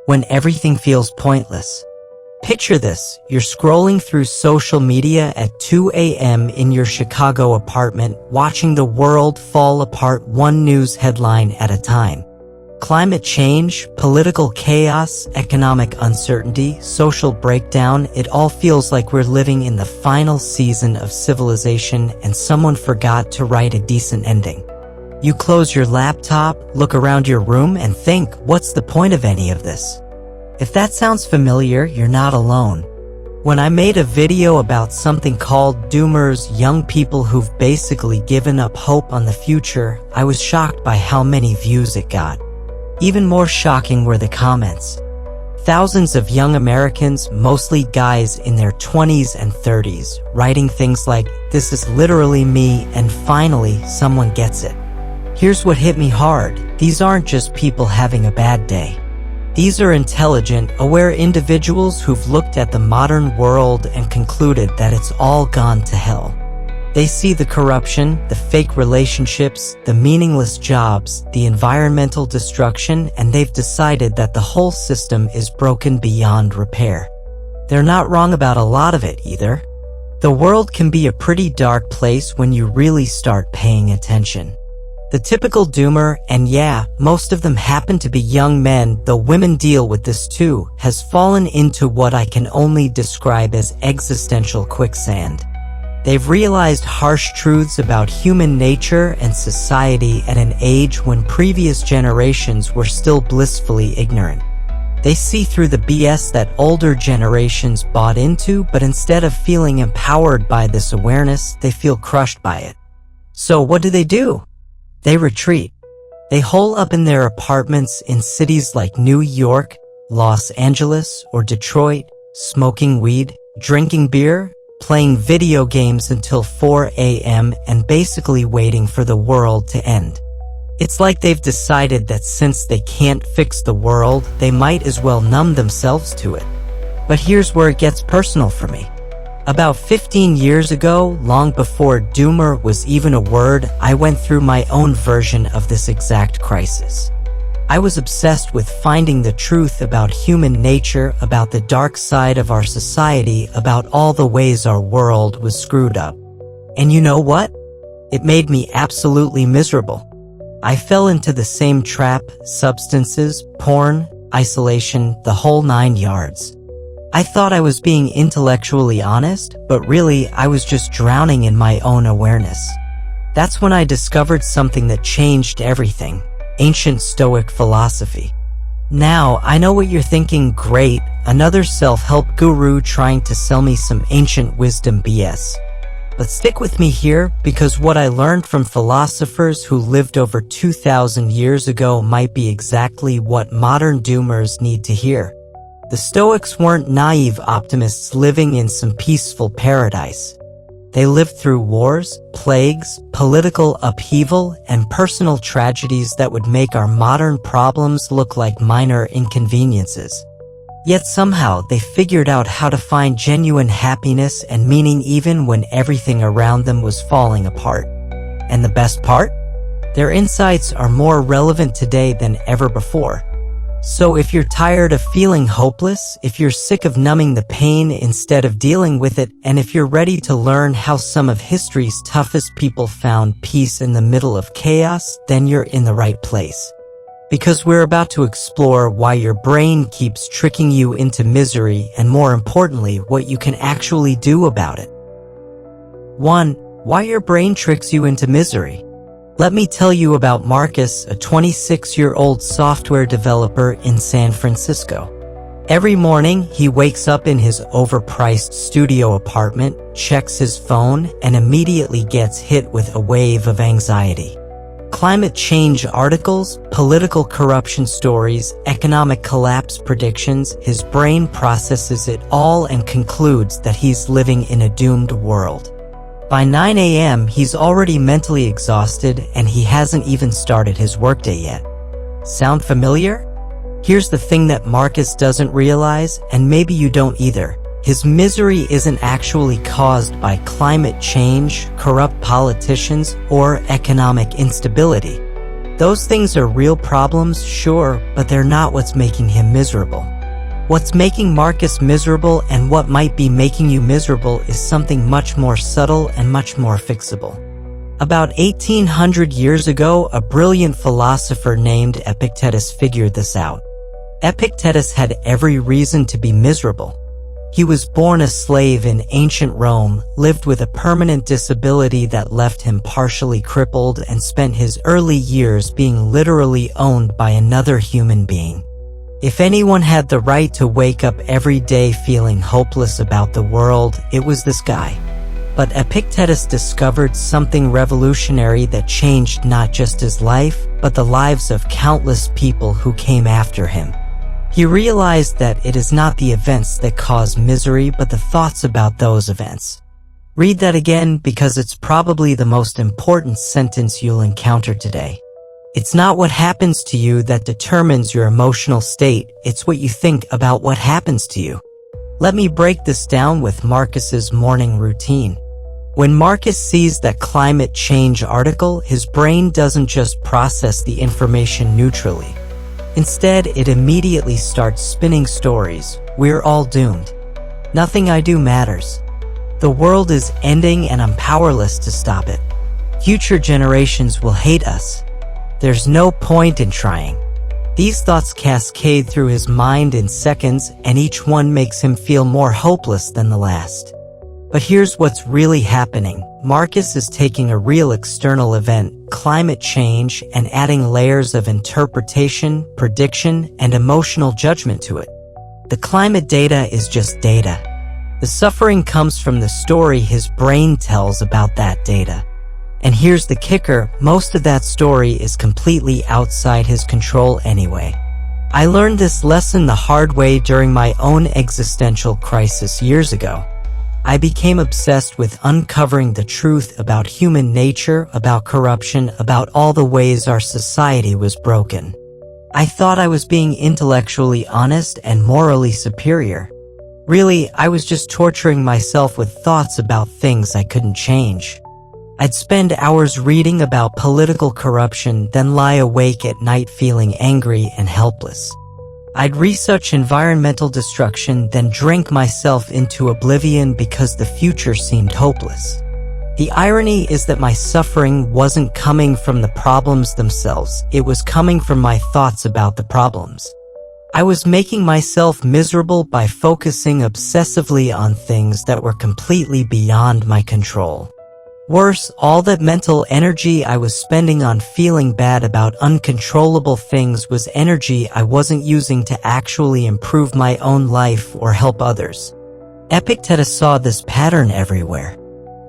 when everything feels pointless. Picture this, you're scrolling through social media at 2 a.m. in your Chicago apartment, watching the world fall apart one news headline at a time. Climate change, political chaos, economic uncertainty, social breakdown, it all feels like we're living in the final season of civilization and someone forgot to write a decent ending. You close your laptop, look around your room, and think, what's the point of any of this? If that sounds familiar, you're not alone. When I made a video about something called Doomers, young people who've basically given up hope on the future, I was shocked by how many views it got. Even more shocking were the comments. Thousands of young Americans, mostly guys in their 20s and 30s, writing things like, "This is literally me, and finally, someone gets it." Here's what hit me hard. These aren't just people having a bad day. These are intelligent, aware individuals who've looked at the modern world and concluded that it's all gone to hell. They see the corruption, the fake relationships, the meaningless jobs, the environmental destruction, and they've decided that the whole system is broken beyond repair. They're not wrong about a lot of it either. The world can be a pretty dark place when you really start paying attention. The typical doomer, and yeah, most of them happen to be young men, though women deal with this too, has fallen into what I can only describe as existential quicksand. They've realized harsh truths about human nature and society at an age when previous generations were still blissfully ignorant. They see through the BS that older generations bought into, but instead of feeling empowered by this awareness, they feel crushed by it. So what do? They retreat. They hole up in their apartments in cities like New York, Los Angeles, or Detroit, smoking weed, drinking beer, playing video games until 4 a.m. and basically waiting for the world to end. It's like they've decided that since they can't fix the world, they might as well numb themselves to it. But here's where it gets personal for me. About 15 years ago, long before doomer was even a word, I went through my own version of this exact crisis. I was obsessed with finding the truth about human nature, about the dark side of our society, about all the ways our world was screwed up. And you know what? It made me absolutely miserable. I fell into the same trap: substances, porn, isolation, the whole 9 yards. I thought I was being intellectually honest, but really I was just drowning in my own awareness. That's when I discovered something that changed everything: ancient Stoic philosophy. Now, I know what you're thinking, great, another self-help guru trying to sell me some ancient wisdom BS. But stick with me here, because what I learned from philosophers who lived over 2,000 years ago might be exactly what modern doomers need to hear. The Stoics weren't naive optimists living in some peaceful paradise. They lived through wars, plagues, political upheaval, and personal tragedies that would make our modern problems look like minor inconveniences. Yet somehow they figured out how to find genuine happiness and meaning even when everything around them was falling apart. And the best part? Their insights are more relevant today than ever before. So if you're tired of feeling hopeless, if you're sick of numbing the pain instead of dealing with it, and if you're ready to learn how some of history's toughest people found peace in the middle of chaos, then you're in the right place. Because we're about to explore why your brain keeps tricking you into misery, and more importantly, what you can actually do about it. 1. Why your brain tricks you into misery. Let me tell you about Marcus, a 26-year-old software developer in San Francisco. Every morning, he wakes up in his overpriced studio apartment, checks his phone, and immediately gets hit with a wave of anxiety. Climate change articles, political corruption stories, economic collapse predictions, his brain processes it all and concludes that he's living in a doomed world. By 9 a.m., he's already mentally exhausted and he hasn't even started his workday yet. Sound familiar? Here's the thing that Marcus doesn't realize, and maybe you don't either. His misery isn't actually caused by climate change, corrupt politicians, or economic instability. Those things are real problems, sure, but they're not what's making him miserable. What's making Marcus miserable and what might be making you miserable is something much more subtle and much more fixable. About 1800 years ago, a brilliant philosopher named Epictetus figured this out. Epictetus had every reason to be miserable. He was born a slave in ancient Rome, lived with a permanent disability that left him partially crippled, and spent his early years being literally owned by another human being. If anyone had the right to wake up every day feeling hopeless about the world, it was this guy. But Epictetus discovered something revolutionary that changed not just his life, but the lives of countless people who came after him. He realized that it is not the events that cause misery, but the thoughts about those events. Read that again, because it's probably the most important sentence you'll encounter today. It's not what happens to you that determines your emotional state, it's what you think about what happens to you. Let me break this down with Marcus's morning routine. When Marcus sees that climate change article, his brain doesn't just process the information neutrally. Instead, it immediately starts spinning stories. We're all doomed. Nothing I do matters. The world is ending and I'm powerless to stop it. Future generations will hate us. There's no point in trying. These thoughts cascade through his mind in seconds, and each one makes him feel more hopeless than the last. But here's what's really happening. Marcus is taking a real external event, climate change, and adding layers of interpretation, prediction, and emotional judgment to it. The climate data is just data. The suffering comes from the story his brain tells about that data. And here's the kicker, most of that story is completely outside his control anyway. I learned this lesson the hard way during my own existential crisis years ago. I became obsessed with uncovering the truth about human nature, about corruption, about all the ways our society was broken. I thought I was being intellectually honest and morally superior. Really, I was just torturing myself with thoughts about things I couldn't change. I'd spend hours reading about political corruption, then lie awake at night feeling angry and helpless. I'd research environmental destruction, then drink myself into oblivion because the future seemed hopeless. The irony is that my suffering wasn't coming from the problems themselves, it was coming from my thoughts about the problems. I was making myself miserable by focusing obsessively on things that were completely beyond my control. Worse, all that mental energy I was spending on feeling bad about uncontrollable things was energy I wasn't using to actually improve my own life or help others. Epictetus saw this pattern everywhere.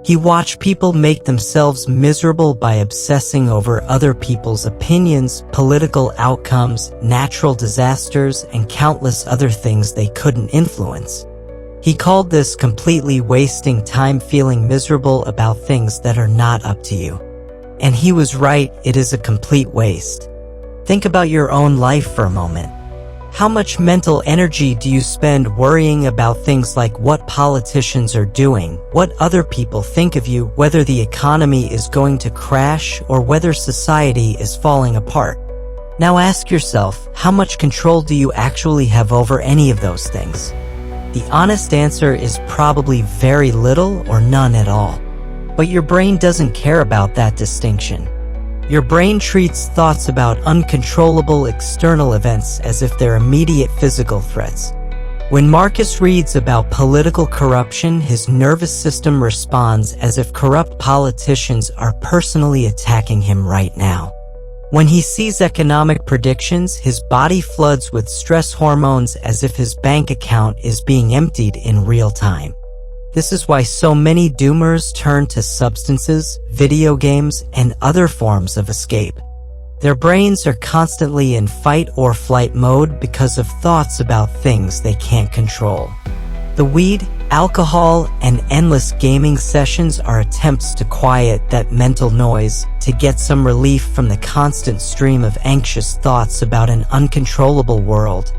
He watched people make themselves miserable by obsessing over other people's opinions, political outcomes, natural disasters, and countless other things they couldn't influence. He called this completely wasting time feeling miserable about things that are not up to you. And he was right, it is a complete waste. Think about your own life for a moment. How much mental energy do you spend worrying about things like what politicians are doing, what other people think of you, whether the economy is going to crash, or whether society is falling apart? Now ask yourself, how much control do you actually have over any of those things? The honest answer is probably very little or none at all. But your brain doesn't care about that distinction. Your brain treats thoughts about uncontrollable external events as if they're immediate physical threats. When Marcus reads about political corruption, his nervous system responds as if corrupt politicians are personally attacking him right now. When he sees economic predictions, his body floods with stress hormones as if his bank account is being emptied in real time. This is why so many doomers turn to substances, video games, and other forms of escape. Their brains are constantly in fight or flight mode because of thoughts about things they can't control. The weed, alcohol, and endless gaming sessions are attempts to quiet that mental noise, to get some relief from the constant stream of anxious thoughts about an uncontrollable world.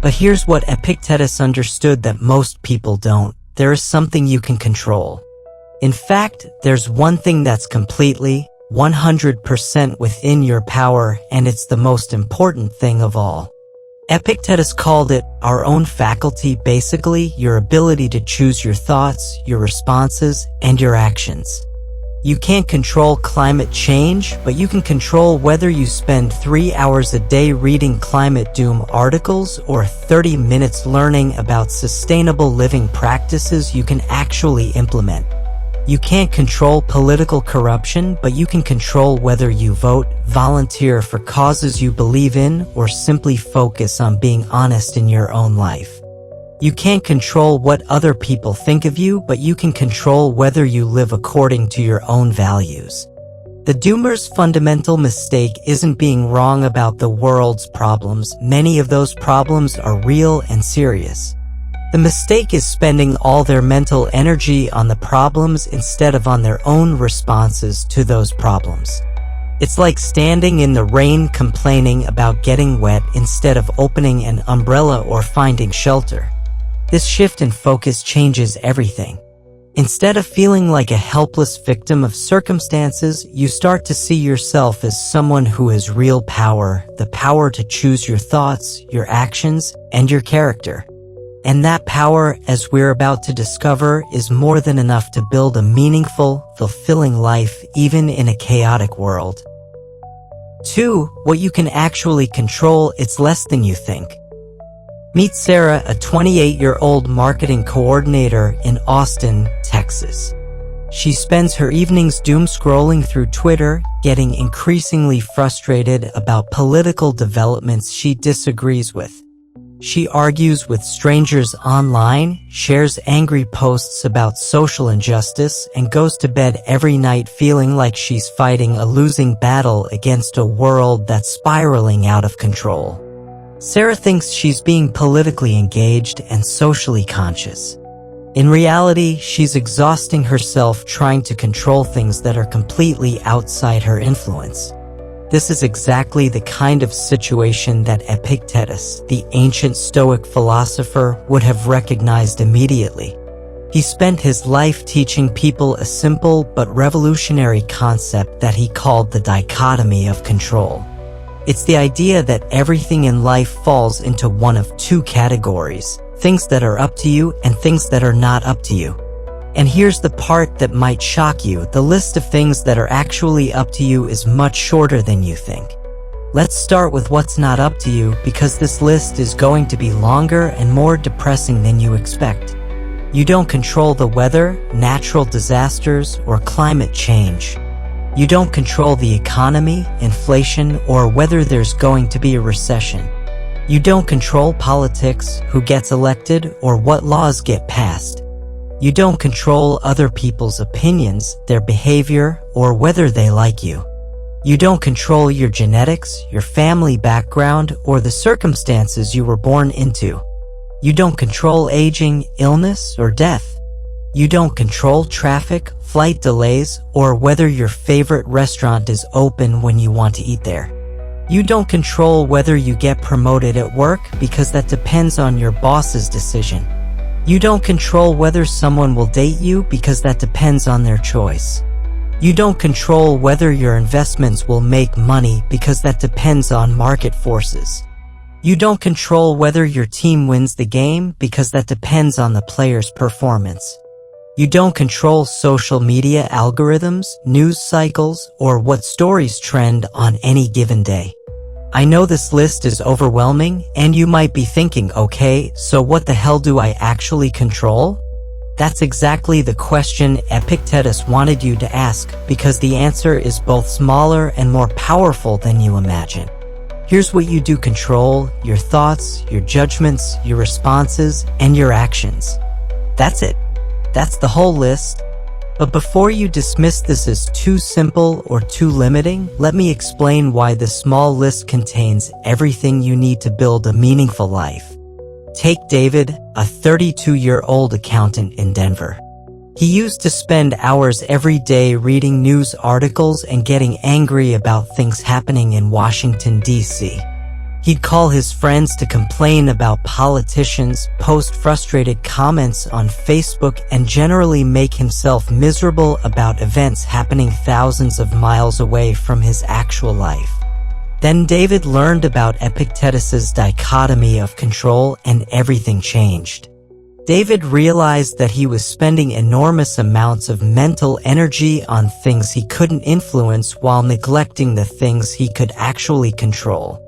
But here's what Epictetus understood that most people don't. There is something you can control. In fact, there's one thing that's completely, 100% within your power, and it's the most important thing of all. Epictetus called it our own faculty, basically your ability to choose your thoughts, your responses, and your actions. You can't control climate change, but you can control whether you spend 3 hours a day reading climate doom articles or 30 minutes learning about sustainable living practices you can actually implement. You can't control political corruption, but you can control whether you vote, volunteer for causes you believe in, or simply focus on being honest in your own life. You can't control what other people think of you, but you can control whether you live according to your own values. The doomer's fundamental mistake isn't being wrong about the world's problems. Many of those problems are real and serious. The mistake is spending all their mental energy on the problems instead of on their own responses to those problems. It's like standing in the rain complaining about getting wet instead of opening an umbrella or finding shelter. This shift in focus changes everything. Instead of feeling like a helpless victim of circumstances, you start to see yourself as someone who has real power, the power to choose your thoughts, your actions, and your character. And that power, as we're about to discover, is more than enough to build a meaningful, fulfilling life even in a chaotic world. 2. What you can actually control, it's less than you think. Meet Sarah, a 28-year-old marketing coordinator in Austin, Texas. She spends her evenings doom scrolling through Twitter, getting increasingly frustrated about political developments she disagrees with. She argues with strangers online, shares angry posts about social injustice, and goes to bed every night feeling like she's fighting a losing battle against a world that's spiraling out of control. Sarah thinks she's being politically engaged and socially conscious. In reality, she's exhausting herself trying to control things that are completely outside her influence. This is exactly the kind of situation that Epictetus, the ancient Stoic philosopher, would have recognized immediately. He spent his life teaching people a simple but revolutionary concept that he called the dichotomy of control. It's the idea that everything in life falls into one of two categories: things that are up to you and things that are not up to you. And here's the part that might shock you: the list of things that are actually up to you is much shorter than you think. Let's start with what's not up to you, because this list is going to be longer and more depressing than you expect. You don't control the weather, natural disasters, or climate change. You don't control the economy, inflation, or whether there's going to be a recession. You don't control politics, who gets elected, or what laws get passed. You don't control other people's opinions, their behavior, or whether they like you. You don't control your genetics, your family background, or the circumstances you were born into. You don't control aging, illness, or death. You don't control traffic, flight delays, or whether your favorite restaurant is open when you want to eat there. You don't control whether you get promoted at work, because that depends on your boss's decision. You don't control whether someone will date you, because that depends on their choice. You don't control whether your investments will make money, because that depends on market forces. You don't control whether your team wins the game, because that depends on the player's performance. You don't control social media algorithms, news cycles, or what stories trend on any given day. I know this list is overwhelming, and you might be thinking, okay, so what the hell do I actually control? That's exactly the question Epictetus wanted you to ask, because the answer is both smaller and more powerful than you imagine. Here's what you do control: your thoughts, your judgments, your responses, and your actions. That's it. That's the whole list. But before you dismiss this as too simple or too limiting, let me explain why this small list contains everything you need to build a meaningful life. Take David, a 32-year-old accountant in Denver. He used to spend hours every day reading news articles and getting angry about things happening in Washington, D.C. He'd call his friends to complain about politicians, post frustrated comments on Facebook, and generally make himself miserable about events happening thousands of miles away from his actual life. Then David learned about Epictetus's dichotomy of control, and everything changed. David realized that he was spending enormous amounts of mental energy on things he couldn't influence while neglecting the things he could actually control.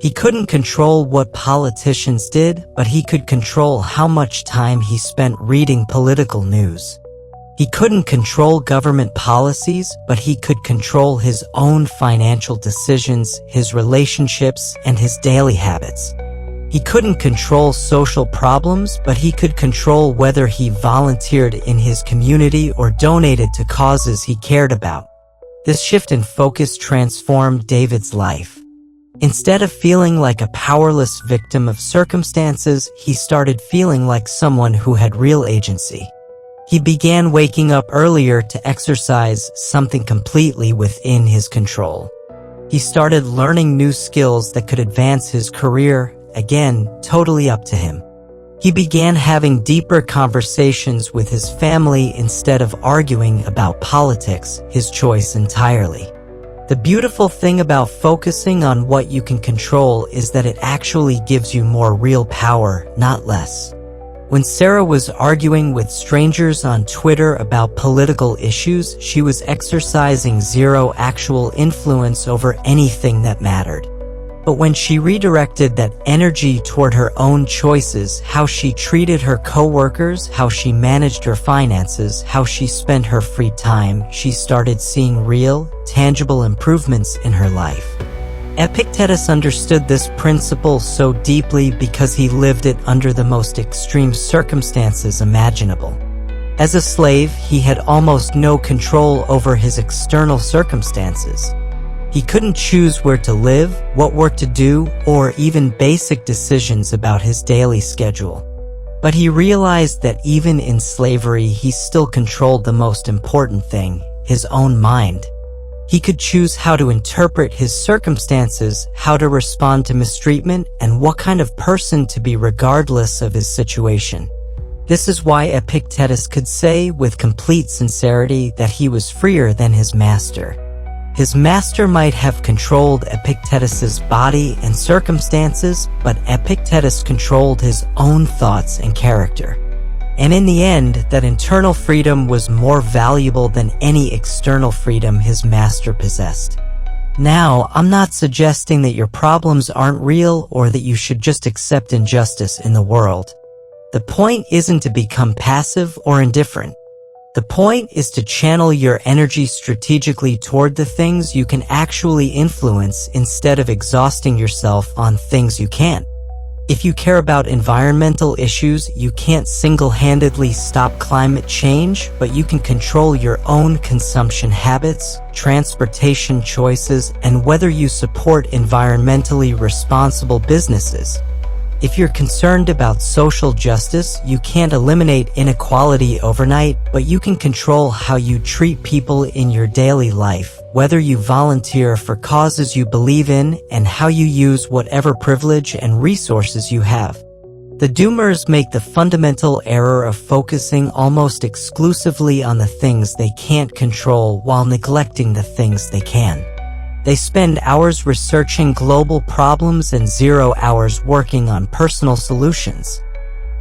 He couldn't control what politicians did, but he could control how much time he spent reading political news. He couldn't control government policies, but he could control his own financial decisions, his relationships, and his daily habits. He couldn't control social problems, but he could control whether he volunteered in his community or donated to causes he cared about. This shift in focus transformed David's life. Instead of feeling like a powerless victim of circumstances, he started feeling like someone who had real agency. He began waking up earlier to exercise something completely within his control. He started learning new skills that could advance his career, again, totally up to him. He began having deeper conversations with his family instead of arguing about politics, his choice entirely. The beautiful thing about focusing on what you can control is that it actually gives you more real power, not less. When Sarah was arguing with strangers on Twitter about political issues, she was exercising zero actual influence over anything that mattered. But when she redirected that energy toward her own choices, how she treated her coworkers, how she managed her finances, how she spent her free time, she started seeing real, tangible improvements in her life. Epictetus understood this principle so deeply because he lived it under the most extreme circumstances imaginable. As a slave, he had almost no control over his external circumstances. He couldn't choose where to live, what work to do, or even basic decisions about his daily schedule. But he realized that even in slavery, he still controlled the most important thing, his own mind. He could choose how to interpret his circumstances, how to respond to mistreatment, and what kind of person to be regardless of his situation. This is why Epictetus could say with complete sincerity that he was freer than his master. His master might have controlled Epictetus's body and circumstances, but Epictetus controlled his own thoughts and character. And in the end, that internal freedom was more valuable than any external freedom his master possessed. Now, I'm not suggesting that your problems aren't real or that you should just accept injustice in the world. The point isn't to become passive or indifferent. The point is to channel your energy strategically toward the things you can actually influence instead of exhausting yourself on things you can't. If you care about environmental issues, you can't single-handedly stop climate change, but you can control your own consumption habits, transportation choices, and whether you support environmentally responsible businesses. If you're concerned about social justice, you can't eliminate inequality overnight, but you can control how you treat people in your daily life, whether you volunteer for causes you believe in, and how you use whatever privilege and resources you have. The doomers make the fundamental error of focusing almost exclusively on the things they can't control while neglecting the things they can. They spend hours researching global problems and 0 hours working on personal solutions.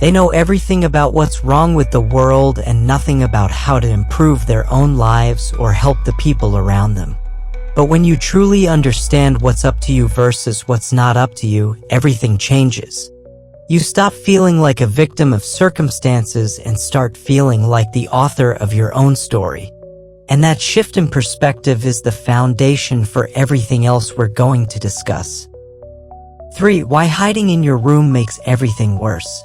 They know everything about what's wrong with the world and nothing about how to improve their own lives or help the people around them. But when you truly understand what's up to you versus what's not up to you, everything changes. You stop feeling like a victim of circumstances and start feeling like the author of your own story. And that shift in perspective is the foundation for everything else we're going to discuss. 3. Why hiding in your room makes everything worse.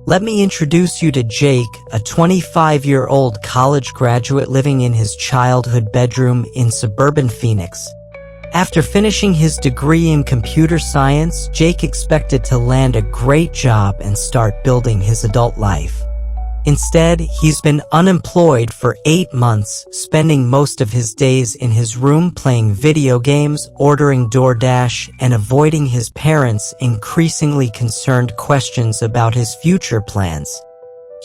Let me introduce you to Jake, a 25-year-old college graduate living in his childhood bedroom in suburban Phoenix. After finishing his degree in computer science, Jake expected to land a great job and start building his adult life. Instead, he's been unemployed for 8 months, spending most of his days in his room playing video games, ordering DoorDash, and avoiding his parents' increasingly concerned questions about his future plans.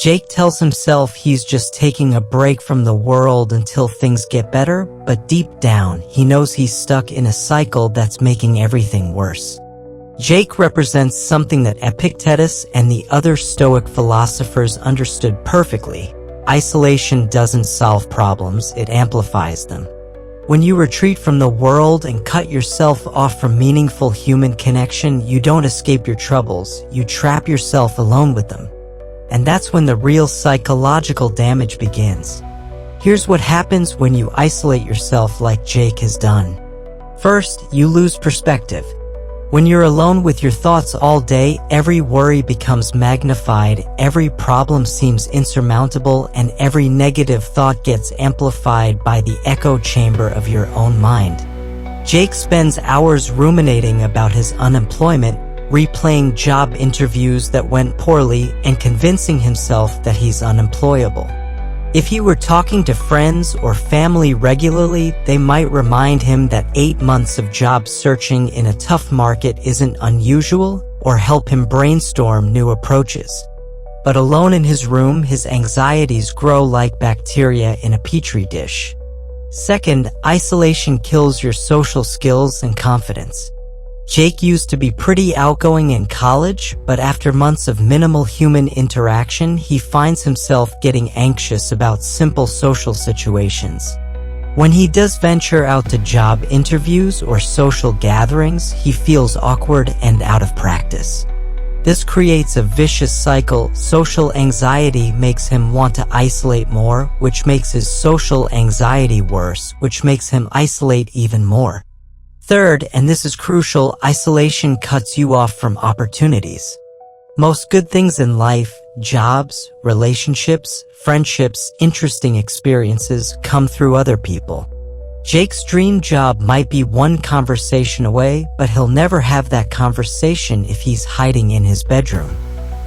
Jake tells himself he's just taking a break from the world until things get better, but deep down, he knows he's stuck in a cycle that's making everything worse. Jake represents something that Epictetus and the other Stoic philosophers understood perfectly. Isolation doesn't solve problems, it amplifies them. When you retreat from the world and cut yourself off from meaningful human connection, you don't escape your troubles, you trap yourself alone with them. And that's when the real psychological damage begins. Here's what happens when you isolate yourself like Jake has done. First, you lose perspective. When you're alone with your thoughts all day, every worry becomes magnified, every problem seems insurmountable, and every negative thought gets amplified by the echo chamber of your own mind. Jake spends hours ruminating about his unemployment, replaying job interviews that went poorly, and convincing himself that he's unemployable. If he were talking to friends or family regularly, they might remind him that 8 months of job searching in a tough market isn't unusual, or help him brainstorm new approaches. But alone in his room, his anxieties grow like bacteria in a petri dish. Second, isolation kills your social skills and confidence. Jake used to be pretty outgoing in college, but after months of minimal human interaction, he finds himself getting anxious about simple social situations. When he does venture out to job interviews or social gatherings, he feels awkward and out of practice. This creates a vicious cycle. Social anxiety makes him want to isolate more, which makes his social anxiety worse, which makes him isolate even more. Third, and this is crucial, isolation cuts you off from opportunities. Most good things in life, jobs, relationships, friendships, interesting experiences, come through other people. Jake's dream job might be one conversation away, but he'll never have that conversation if he's hiding in his bedroom.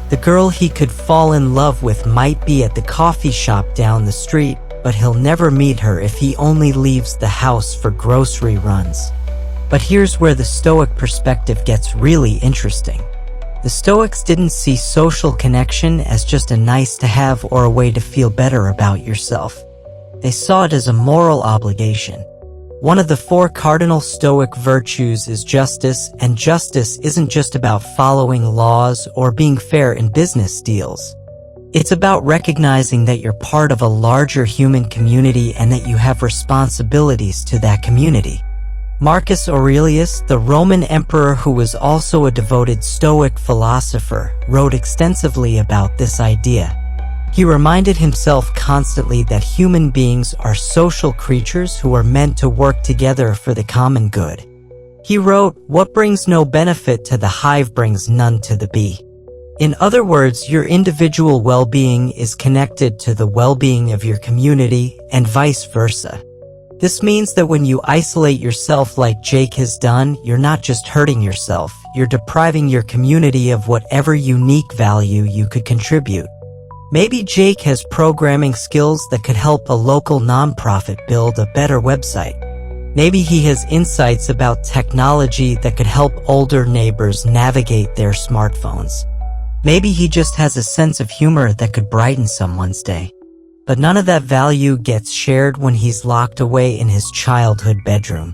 The girl he could fall in love with might be at the coffee shop down the street, but he'll never meet her if he only leaves the house for grocery runs. But here's where the Stoic perspective gets really interesting. The Stoics didn't see social connection as just a nice to have or a way to feel better about yourself. They saw it as a moral obligation. One of the 4 cardinal Stoic virtues is justice, and justice isn't just about following laws or being fair in business deals. It's about recognizing that you're part of a larger human community and that you have responsibilities to that community. Marcus Aurelius, the Roman emperor who was also a devoted Stoic philosopher, wrote extensively about this idea. He reminded himself constantly that human beings are social creatures who are meant to work together for the common good. He wrote, "What brings no benefit to the hive brings none to the bee." In other words, your individual well-being is connected to the well-being of your community, and vice versa. This means that when you isolate yourself like Jake has done, you're not just hurting yourself, you're depriving your community of whatever unique value you could contribute. Maybe Jake has programming skills that could help a local nonprofit build a better website. Maybe he has insights about technology that could help older neighbors navigate their smartphones. Maybe he just has a sense of humor that could brighten someone's day. But none of that value gets shared when he's locked away in his childhood bedroom.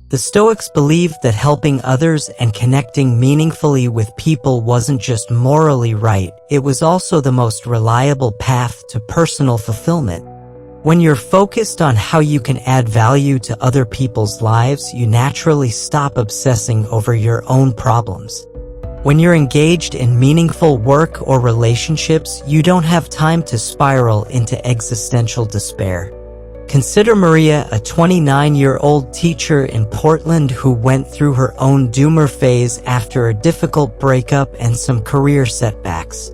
The Stoics believed that helping others and connecting meaningfully with people wasn't just morally right, it was also the most reliable path to personal fulfillment. When you're focused on how you can add value to other people's lives, you naturally stop obsessing over your own problems. When you're engaged in meaningful work or relationships, you don't have time to spiral into existential despair. Consider Maria, a 29-year-old teacher in Portland who went through her own doomer phase after a difficult breakup and some career setbacks.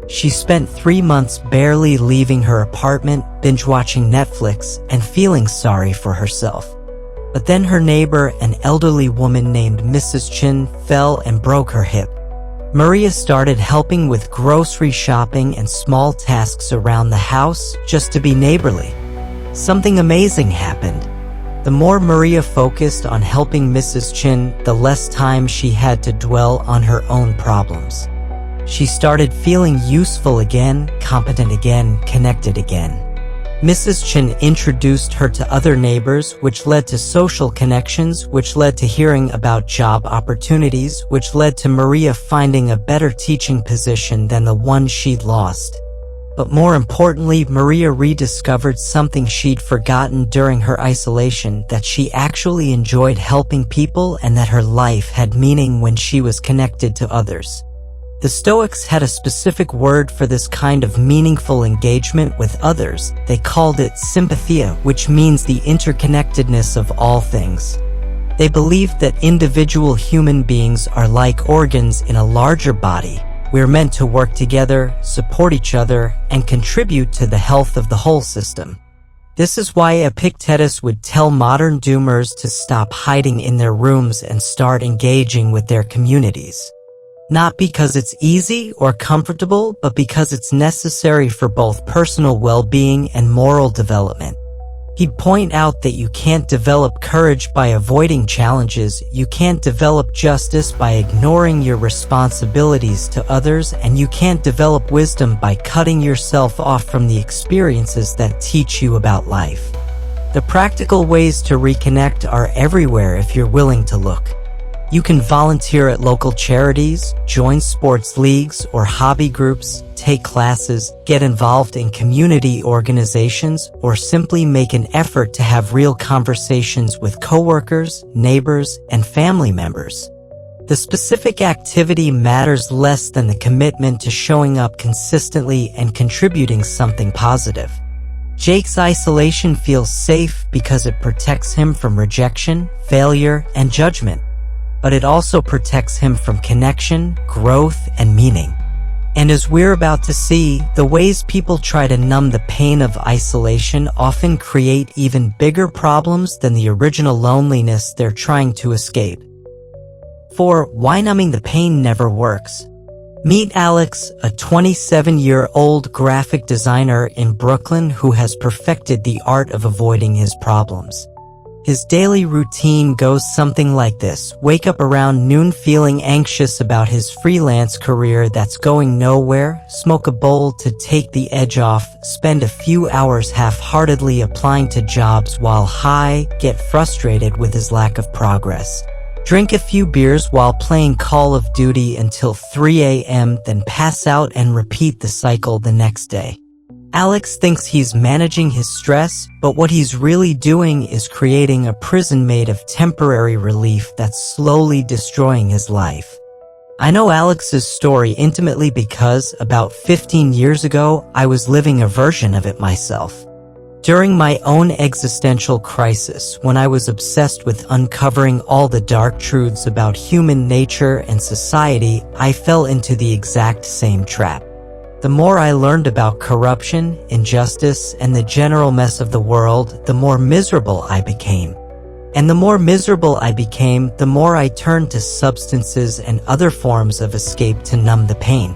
She spent 3 months barely leaving her apartment, binge-watching Netflix, and feeling sorry for herself. But then her neighbor, an elderly woman named Mrs. Chin, fell and broke her hip. Maria started helping with grocery shopping and small tasks around the house just to be neighborly. Something amazing happened. The more Maria focused on helping Mrs. Chin, the less time she had to dwell on her own problems. She started feeling useful again, competent again, connected again. Mrs. Chin introduced her to other neighbors, which led to social connections, which led to hearing about job opportunities, which led to Maria finding a better teaching position than the one she'd lost. But more importantly, Maria rediscovered something she'd forgotten during her isolation, that she actually enjoyed helping people and that her life had meaning when she was connected to others. The Stoics had a specific word for this kind of meaningful engagement with others. They called it sympathia, which means the interconnectedness of all things. They believed that individual human beings are like organs in a larger body. We're meant to work together, support each other, and contribute to the health of the whole system. This is why Epictetus would tell modern doomers to stop hiding in their rooms and start engaging with their communities. Not because it's easy or comfortable, but because it's necessary for both personal well-being and moral development. He'd point out that you can't develop courage by avoiding challenges, you can't develop justice by ignoring your responsibilities to others, and you can't develop wisdom by cutting yourself off from the experiences that teach you about life. The practical ways to reconnect are everywhere if you're willing to look. You can volunteer at local charities, join sports leagues or hobby groups, take classes, get involved in community organizations, or simply make an effort to have real conversations with coworkers, neighbors, and family members. The specific activity matters less than the commitment to showing up consistently and contributing something positive. Jake's isolation feels safe because it protects him from rejection, failure, and judgment. But it also protects him from connection, growth, and meaning. And as we're about to see, the ways people try to numb the pain of isolation often create even bigger problems than the original loneliness they're trying to escape. 4. Why numbing the pain never works. Meet Alex, a 27-year-old graphic designer in Brooklyn who has perfected the art of avoiding his problems. His daily routine goes something like this: wake up around noon feeling anxious about his freelance career that's going nowhere, smoke a bowl to take the edge off, spend a few hours half-heartedly applying to jobs while high, get frustrated with his lack of progress. Drink a few beers while playing Call of Duty until 3 a.m., then pass out and repeat the cycle the next day. Alex thinks he's managing his stress, but what he's really doing is creating a prison made of temporary relief that's slowly destroying his life. I know Alex's story intimately because, about 15 years ago, I was living a version of it myself. During my own existential crisis, when I was obsessed with uncovering all the dark truths about human nature and society, I fell into the exact same trap. The more I learned about corruption, injustice, and the general mess of the world, the more miserable I became. And the more miserable I became, the more I turned to substances and other forms of escape to numb the pain.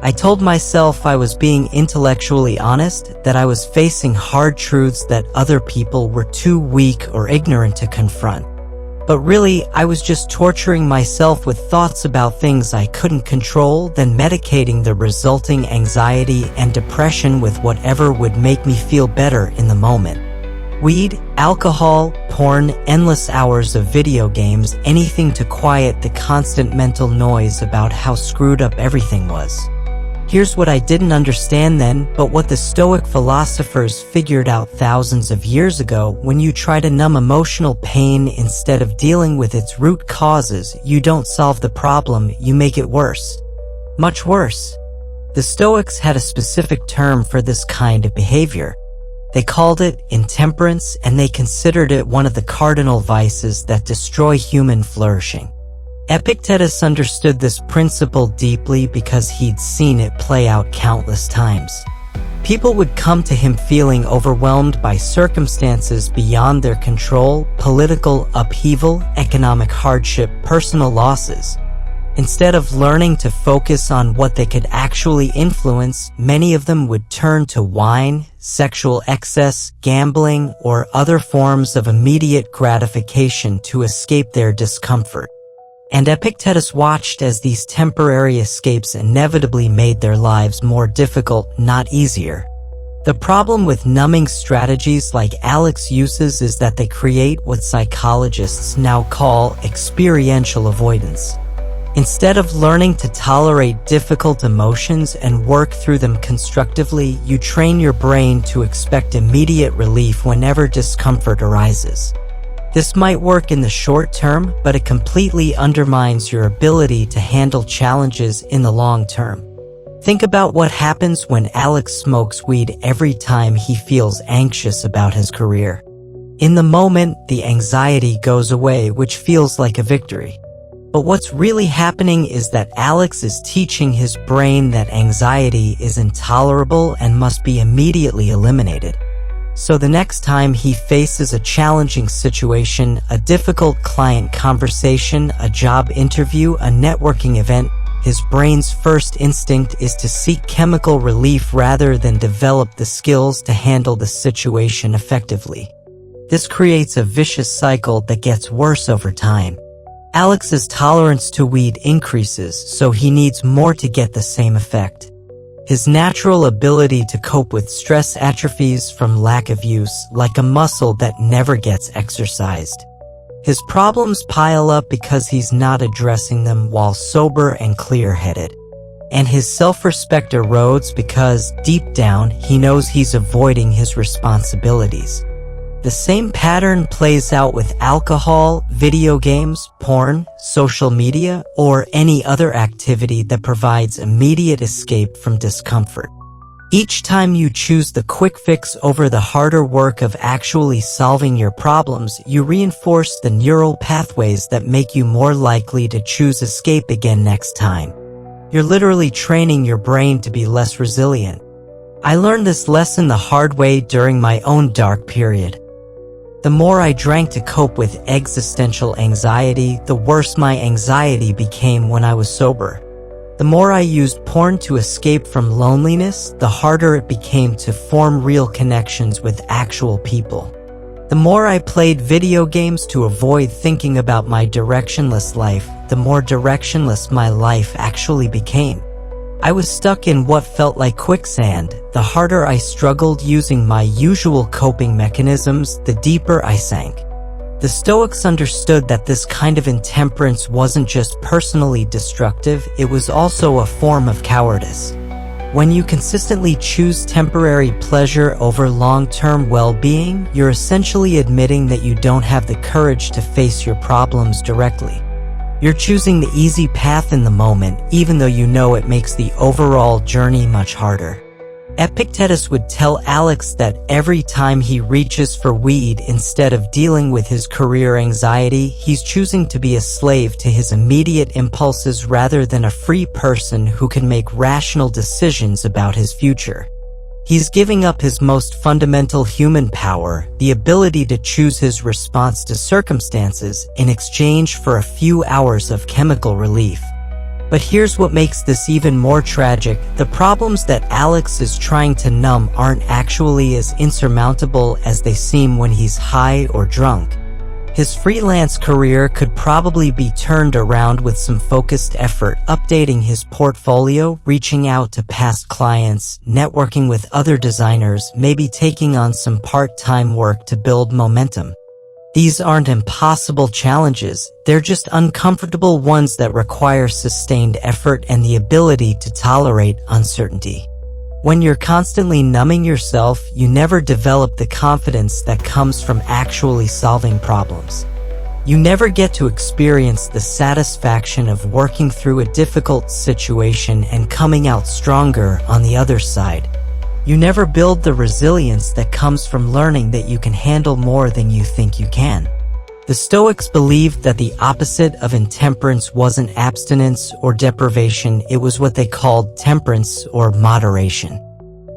I told myself I was being intellectually honest, that I was facing hard truths that other people were too weak or ignorant to confront. But really, I was just torturing myself with thoughts about things I couldn't control, then medicating the resulting anxiety and depression with whatever would make me feel better in the moment. Weed, alcohol, porn, endless hours of video games, anything to quiet the constant mental noise about how screwed up everything was. Here's what I didn't understand then, but what the Stoic philosophers figured out thousands of years ago: when you try to numb emotional pain instead of dealing with its root causes, you don't solve the problem, you make it worse. Much worse. The Stoics had a specific term for this kind of behavior. They called it intemperance, and they considered it one of the cardinal vices that destroy human flourishing. Epictetus understood this principle deeply because he'd seen it play out countless times. People would come to him feeling overwhelmed by circumstances beyond their control: political upheaval, economic hardship, personal losses. Instead of learning to focus on what they could actually influence, many of them would turn to wine, sexual excess, gambling, or other forms of immediate gratification to escape their discomfort. And Epictetus watched as these temporary escapes inevitably made their lives more difficult, not easier. The problem with numbing strategies like Alex uses is that they create what psychologists now call experiential avoidance. Instead of learning to tolerate difficult emotions and work through them constructively, you train your brain to expect immediate relief whenever discomfort arises. This might work in the short term, but it completely undermines your ability to handle challenges in the long term. Think about what happens when Alex smokes weed every time he feels anxious about his career. In the moment, the anxiety goes away, which feels like a victory. But what's really happening is that Alex is teaching his brain that anxiety is intolerable and must be immediately eliminated. So the next time he faces a challenging situation, a difficult client conversation, a job interview, a networking event, his brain's first instinct is to seek chemical relief rather than develop the skills to handle the situation effectively. This creates a vicious cycle that gets worse over time. Alex's tolerance to weed increases, so he needs more to get the same effect. His natural ability to cope with stress atrophies from lack of use, like a muscle that never gets exercised. His problems pile up because he's not addressing them while sober and clear-headed. And his self-respect erodes because, deep down, he knows he's avoiding his responsibilities. The same pattern plays out with alcohol, video games, porn, social media, or any other activity that provides immediate escape from discomfort. Each time you choose the quick fix over the harder work of actually solving your problems, you reinforce the neural pathways that make you more likely to choose escape again next time. You're literally training your brain to be less resilient. I learned this lesson the hard way during my own dark period. The more I drank to cope with existential anxiety, the worse my anxiety became when I was sober. The more I used porn to escape from loneliness, the harder it became to form real connections with actual people. The more I played video games to avoid thinking about my directionless life, the more directionless my life actually became. I was stuck in what felt like quicksand. The harder I struggled using my usual coping mechanisms, the deeper I sank. The Stoics understood that this kind of intemperance wasn't just personally destructive, it was also a form of cowardice. When you consistently choose temporary pleasure over long-term well-being, you're essentially admitting that you don't have the courage to face your problems directly. You're choosing the easy path in the moment, even though you know it makes the overall journey much harder. Epictetus would tell Alex that every time he reaches for weed instead of dealing with his career anxiety, he's choosing to be a slave to his immediate impulses rather than a free person who can make rational decisions about his future. He's giving up his most fundamental human power, the ability to choose his response to circumstances, in exchange for a few hours of chemical relief. But here's what makes this even more tragic. The problems that Alex is trying to numb aren't actually as insurmountable as they seem when he's high or drunk. His freelance career could probably be turned around with some focused effort, updating his portfolio, reaching out to past clients, networking with other designers, maybe taking on some part-time work to build momentum. These aren't impossible challenges, they're just uncomfortable ones that require sustained effort and the ability to tolerate uncertainty. When you're constantly numbing yourself, you never develop the confidence that comes from actually solving problems. You never get to experience the satisfaction of working through a difficult situation and coming out stronger on the other side. You never build the resilience that comes from learning that you can handle more than you think you can. The Stoics believed that the opposite of intemperance wasn't abstinence or deprivation, it was what they called temperance or moderation.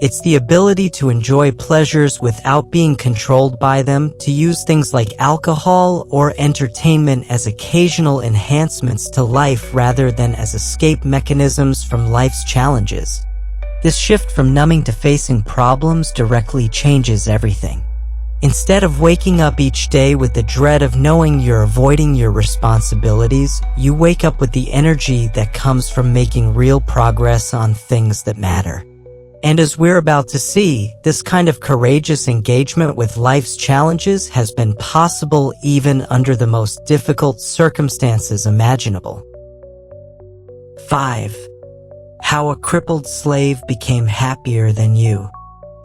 It's the ability to enjoy pleasures without being controlled by them, to use things like alcohol or entertainment as occasional enhancements to life rather than as escape mechanisms from life's challenges. This shift from numbing to facing problems directly changes everything. Instead of waking up each day with the dread of knowing you're avoiding your responsibilities, you wake up with the energy that comes from making real progress on things that matter. And as we're about to see, this kind of courageous engagement with life's challenges has been possible even under the most difficult circumstances imaginable. 5. How a crippled slave became happier than you.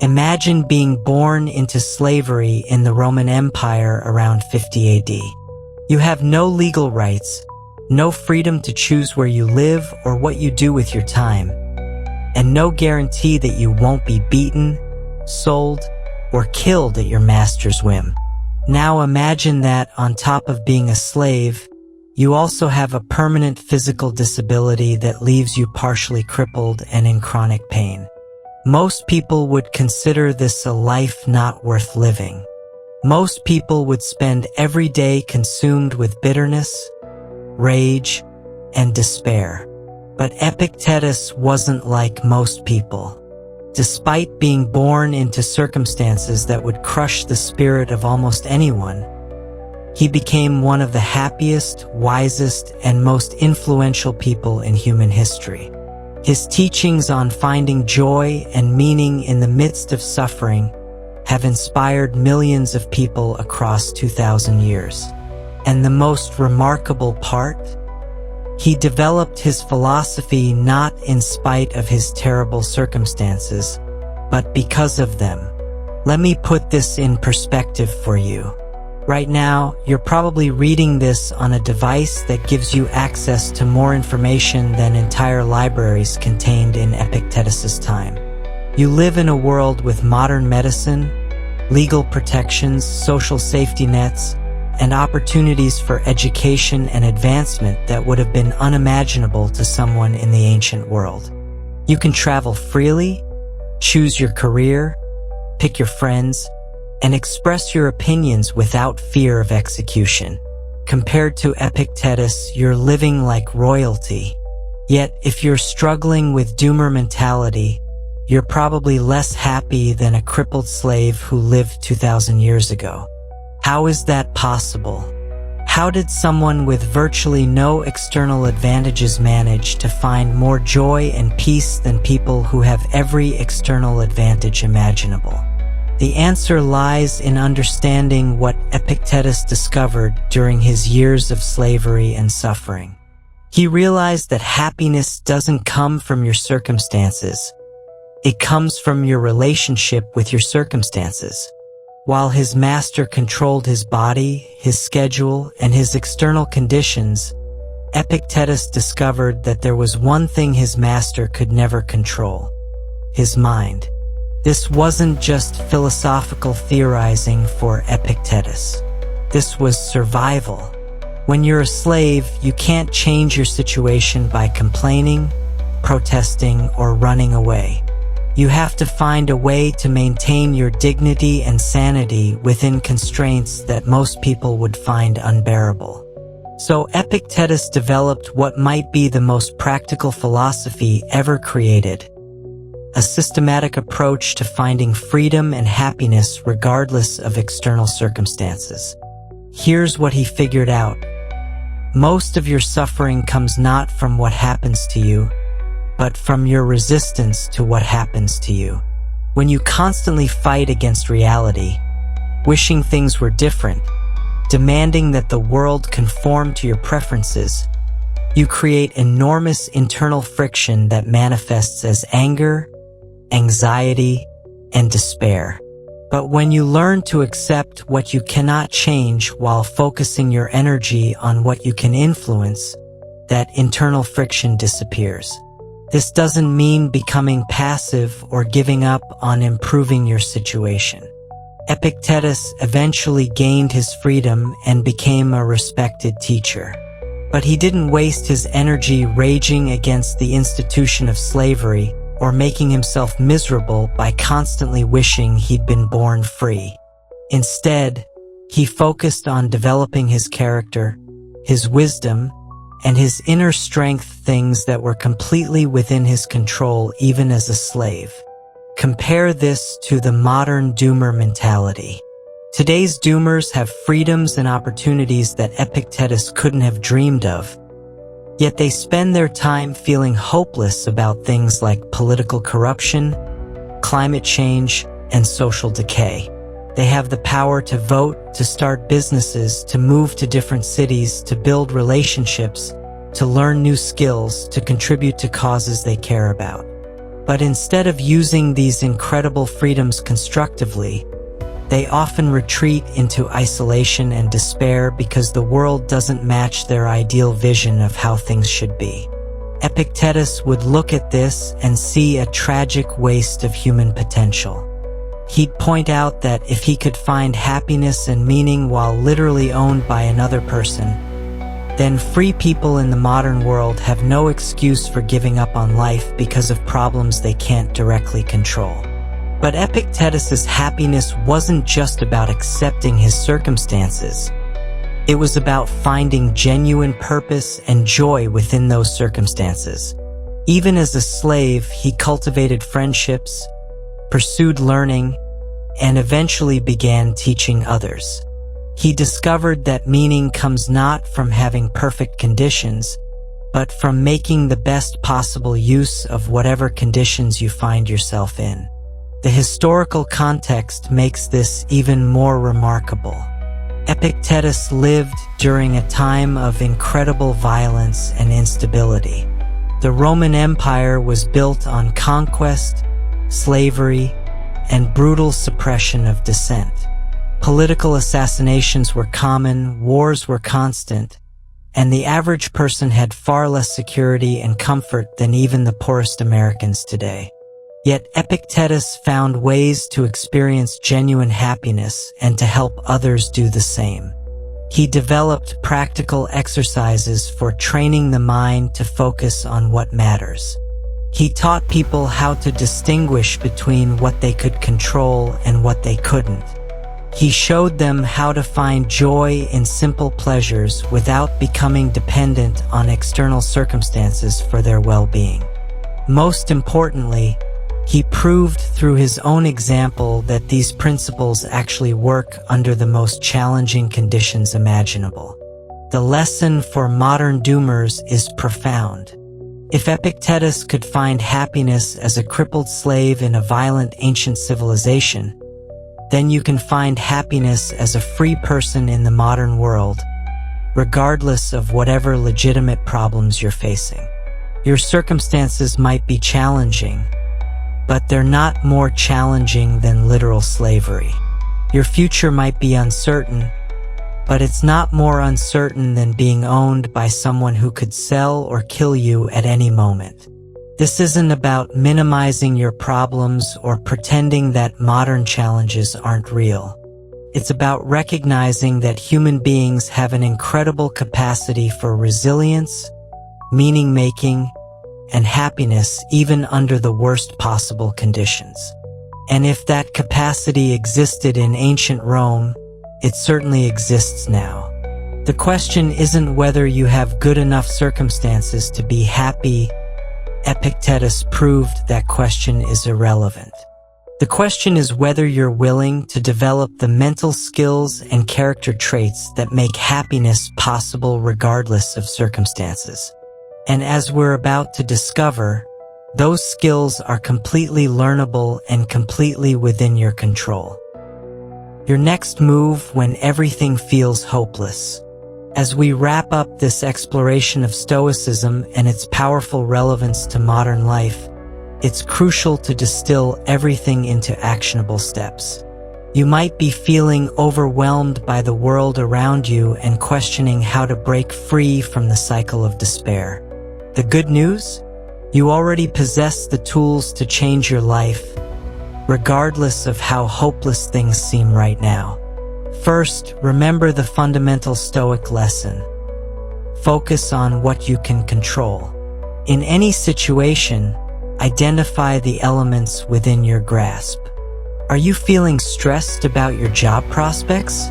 Imagine being born into slavery in the Roman Empire around 50 AD. You have no legal rights, no freedom to choose where you live or what you do with your time, and no guarantee that you won't be beaten, sold, or killed at your master's whim. Now imagine that on top of being a slave, you also have a permanent physical disability that leaves you partially crippled and in chronic pain. Most people would consider this a life not worth living. Most people would spend every day consumed with bitterness, rage, and despair. But Epictetus wasn't like most people. Despite being born into circumstances that would crush the spirit of almost anyone, he became one of the happiest, wisest, and most influential people in human history. His teachings on finding joy and meaning in the midst of suffering have inspired millions of people across 2,000 years. And the most remarkable part? He developed his philosophy not in spite of his terrible circumstances, but because of them. Let me put this in perspective for you. Right now, you're probably reading this on a device that gives you access to more information than entire libraries contained in Epictetus's time. You live in a world with modern medicine, legal protections, social safety nets, and opportunities for education and advancement that would have been unimaginable to someone in the ancient world. You can travel freely, choose your career, pick your friends, and express your opinions without fear of execution. Compared to Epictetus, you're living like royalty. Yet, if you're struggling with doomer mentality, you're probably less happy than a crippled slave who lived 2,000 years ago. How is that possible? How did someone with virtually no external advantages manage to find more joy and peace than people who have every external advantage imaginable? The answer lies in understanding what Epictetus discovered during his years of slavery and suffering. He realized that happiness doesn't come from your circumstances. It comes from your relationship with your circumstances. While his master controlled his body, his schedule, and his external conditions, Epictetus discovered that there was one thing his master could never control: his mind. This wasn't just philosophical theorizing for Epictetus. This was survival. When you're a slave, you can't change your situation by complaining, protesting, or running away. You have to find a way to maintain your dignity and sanity within constraints that most people would find unbearable. So Epictetus developed what might be the most practical philosophy ever created: a systematic approach to finding freedom and happiness regardless of external circumstances. Here's what he figured out. Most of your suffering comes not from what happens to you, but from your resistance to what happens to you. When you constantly fight against reality, wishing things were different, demanding that the world conform to your preferences, you create enormous internal friction that manifests as anger, anxiety, and despair. But when you learn to accept what you cannot change while focusing your energy on what you can influence, that internal friction disappears. This doesn't mean becoming passive or giving up on improving your situation. Epictetus eventually gained his freedom and became a respected teacher. But he didn't waste his energy raging against the institution of slavery or making himself miserable by constantly wishing he'd been born free. Instead, he focused on developing his character, his wisdom, and his inner strength, things that were completely within his control even as a slave. Compare this to the modern doomer mentality. Today's doomers have freedoms and opportunities that Epictetus couldn't have dreamed of, yet they spend their time feeling hopeless about things like political corruption, climate change, and social decay. They have the power to vote, to start businesses, to move to different cities, to build relationships, to learn new skills, to contribute to causes they care about. But instead of using these incredible freedoms constructively, they often retreat into isolation and despair because the world doesn't match their ideal vision of how things should be. Epictetus would look at this and see a tragic waste of human potential. He'd point out that if he could find happiness and meaning while literally owned by another person, then free people in the modern world have no excuse for giving up on life because of problems they can't directly control. But Epictetus's happiness wasn't just about accepting his circumstances. It was about finding genuine purpose and joy within those circumstances. Even as a slave, he cultivated friendships, pursued learning, and eventually began teaching others. He discovered that meaning comes not from having perfect conditions, but from making the best possible use of whatever conditions you find yourself in. The historical context makes this even more remarkable. Epictetus lived during a time of incredible violence and instability. The Roman Empire was built on conquest, slavery, and brutal suppression of dissent. Political assassinations were common, wars were constant, and the average person had far less security and comfort than even the poorest Americans today. Yet Epictetus found ways to experience genuine happiness and to help others do the same. He developed practical exercises for training the mind to focus on what matters. He taught people how to distinguish between what they could control and what they couldn't. He showed them how to find joy in simple pleasures without becoming dependent on external circumstances for their well-being. Most importantly, he proved through his own example that these principles actually work under the most challenging conditions imaginable. The lesson for modern doomers is profound. If Epictetus could find happiness as a crippled slave in a violent ancient civilization, then you can find happiness as a free person in the modern world, regardless of whatever legitimate problems you're facing. Your circumstances might be challenging, but they're not more challenging than literal slavery. Your future might be uncertain, but it's not more uncertain than being owned by someone who could sell or kill you at any moment. This isn't about minimizing your problems or pretending that modern challenges aren't real. It's about recognizing that human beings have an incredible capacity for resilience, meaning-making, and happiness even under the worst possible conditions. And if that capacity existed in ancient Rome, it certainly exists now. The question isn't whether you have good enough circumstances to be happy. Epictetus proved that question is irrelevant. The question is whether you're willing to develop the mental skills and character traits that make happiness possible regardless of circumstances. And as we're about to discover, those skills are completely learnable and completely within your control. Your next move when everything feels hopeless. As we wrap up this exploration of Stoicism and its powerful relevance to modern life, it's crucial to distill everything into actionable steps. You might be feeling overwhelmed by the world around you and questioning how to break free from the cycle of despair. The good news? You already possess the tools to change your life, regardless of how hopeless things seem right now. First, remember the fundamental Stoic lesson. Focus on what you can control. In any situation, identify the elements within your grasp. Are you feeling stressed about your job prospects?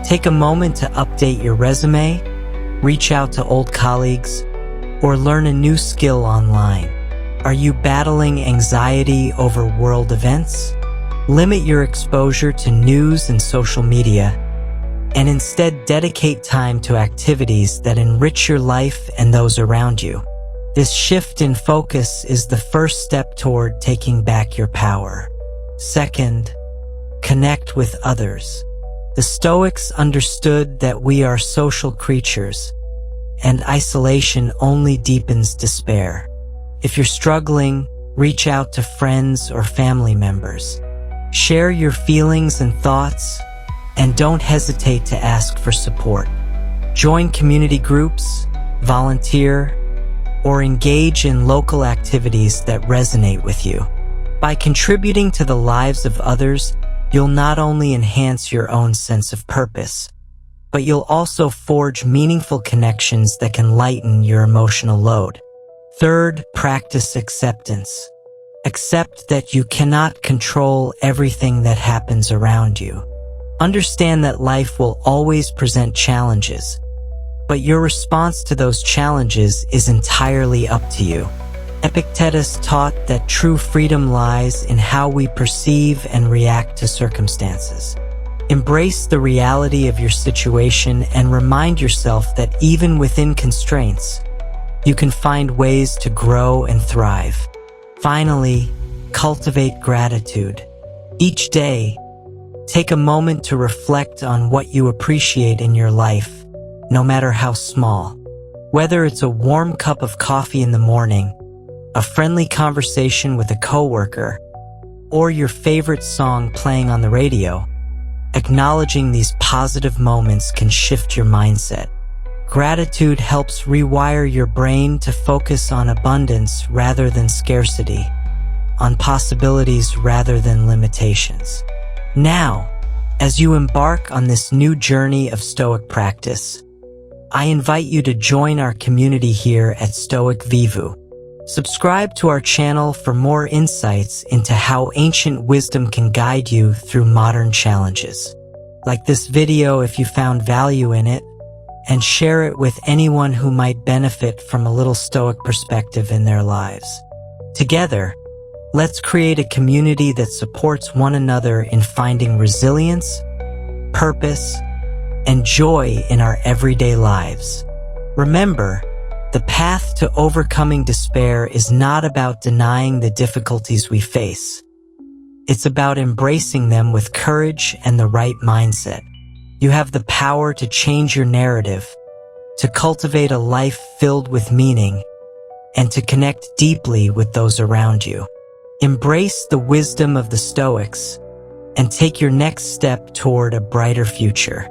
Take a moment to update your resume, reach out to old colleagues, or learn a new skill online. Are you battling anxiety over world events? Limit your exposure to news and social media, and instead dedicate time to activities that enrich your life and those around you. This shift in focus is the first step toward taking back your power. Second, connect with others. The Stoics understood that we are social creatures, and isolation only deepens despair. If you're struggling, reach out to friends or family members. Share your feelings and thoughts, and don't hesitate to ask for support. Join community groups, volunteer, or engage in local activities that resonate with you. By contributing to the lives of others, you'll not only enhance your own sense of purpose, but you'll also forge meaningful connections that can lighten your emotional load. Third, practice acceptance. Accept that you cannot control everything that happens around you. Understand that life will always present challenges, but your response to those challenges is entirely up to you. Epictetus taught that true freedom lies in how we perceive and react to circumstances. Embrace the reality of your situation and remind yourself that even within constraints, you can find ways to grow and thrive. Finally, cultivate gratitude. Each day, take a moment to reflect on what you appreciate in your life, no matter how small. Whether it's a warm cup of coffee in the morning, a friendly conversation with a coworker, or your favorite song playing on the radio, acknowledging these positive moments can shift your mindset. Gratitude helps rewire your brain to focus on abundance rather than scarcity, on possibilities rather than limitations. Now, as you embark on this new journey of Stoic practice, I invite you to join our community here at Stoic Vivu. Subscribe to our channel for more insights into how ancient wisdom can guide you through modern challenges. Like this video if you found value in it, and share it with anyone who might benefit from a little Stoic perspective in their lives. Together, let's create a community that supports one another in finding resilience, purpose, and joy in our everyday lives. Remember, the path to overcoming despair is not about denying the difficulties we face. It's about embracing them with courage and the right mindset. You have the power to change your narrative, to cultivate a life filled with meaning, and to connect deeply with those around you. Embrace the wisdom of the Stoics and take your next step toward a brighter future.